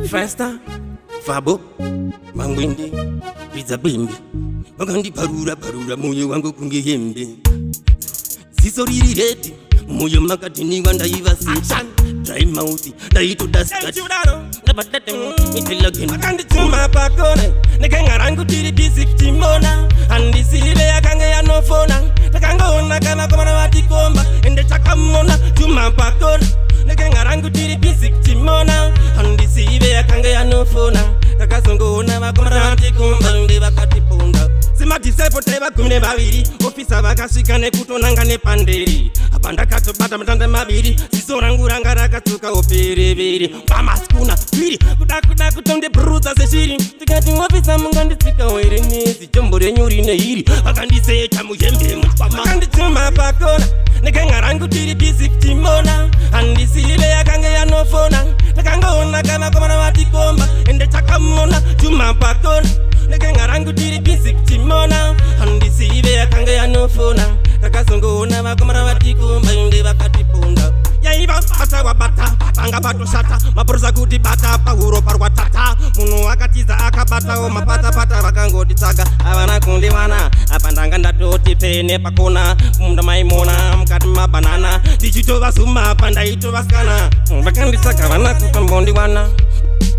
Fasta, Fabo, Mangwindi, Pizza Bimbi, Bagandi Parura, Moyo wangu kungihembe. Sisori reti, Moyo makatini wanda action. Dry mouthy, daito daskat. Nabatata, mitilagin. Vakatijumha pakona, nekangarangu tiri basic timona. Andisile akanga ya no fona. Takanga ona kana komana watikomba. Ende chakamona, Jumha pakona. Nekangarangu tiri basic timona. Andisile akanga ya no fona. Takazongo ona wakomana watikomba. Ende vakatipunda. Sima disciple teba kumne babiri. Ofisa vakasika nekutonanga nepanderi. Apanda katobata matanda mabiri. Sisoranguranga rakatuka opereveri. Mama skuna piri. Kuda kutonde bruza seshiri. Tikati ofisa mungandisika oirenezi. Jombo renyuri neiri. Akandiseka muyembe mutpama. Vakatijumha pakona. Nekangarangu tiri basic timona. Andisile akange ya no fona. Takanga ona kana komana watikomba. Ende chakamona Jumha pakona. Nekangarangu tiri basic timona. Andisive akanga ya no fona. Takazongo ona wakomana watikomba. Ende vakatipunda. Yaiva bata wabata, batanga bato shata. Mapurza kuti bata, pahuro parwa tata. Munu akatiza akabata, o mapata pata vakangoti tsaga. Avana kundi wana, apandanga ndatoti pene pakona. Munda maimona, mkati mabanana. Dichito vasuma, panda ito vaskana. Vakandisaka vana kutambondi wana.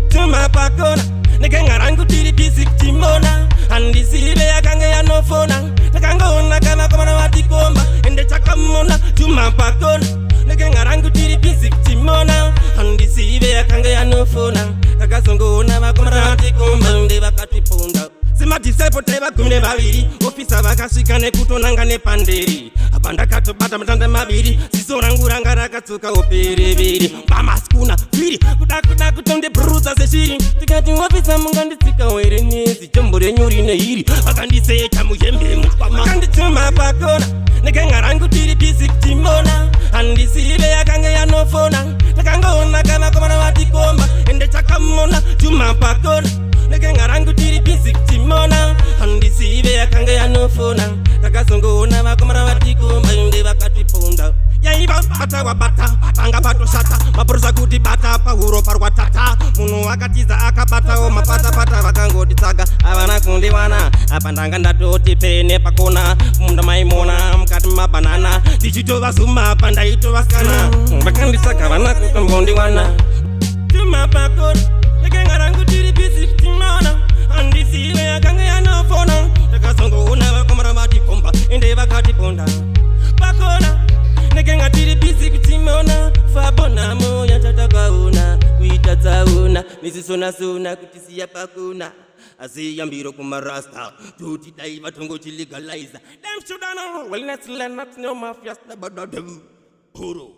Jumha pakona, nekangarangu tiri basic timona. Andisile akanga ya no fona. Takanga ona kana komana watikomba. Ende chakamona, Jumha pakona. Nekangarangu tiri basic timona. Andisive akanga ya no fona. Takazongo ona wakomana watikomba. Ende vakatipunda. Sima disciple teba kumne babiri. Ofisa vakasika nekutonanga nepanderi. Apanda katobata matanda mabiri. Sisoranguranga rakatuka opereveri. Mama skuna piri. Kuda kutonde bruza seshiri. Tikati ofisa mungandisika oirenezi. Jombo renyuri neiri. Akandiseka muyembe mutpama. Vakatijumha pakona. Nekangarangu tiri basic timona. Andisile akanga ya no fona. Takanga ona kana komana watikomba. Ende chakamona Jumha pakona. Nekangarangu tiri basic timona. Andisive akanga ya no fona. Takazongo ona wakomana watikomba. Ende vakatipunda. Yaiva bata wabata, batanga bato shata. Mapurza kuti bata, pahuro parwa tata. Munu akatiza akabata, o mapata pata vakangoti tsaga. Avana kundi wana, apandanga ndatoti pene pakona. Munda maimona, mkati mabanana. Dichito vasuma, panda ito vaskana. Vakandisaka vana kutambondi wana. Jumha pakona, nekangarangu tiri basic timona. Andisile akanga ya no fona. Takazongo ona wakomana watikomba. Ende vakatipunda. Pakona, nekenga tiri basic timona. Fabona moya tatakaona. Kuita tauna, nisisona sona kutisia pakona. Asiyambiro kumarasta. Tuti daiva tongo chilegaliza. Dem shudana, well let's LENNAX no mafias na badadem. Puro.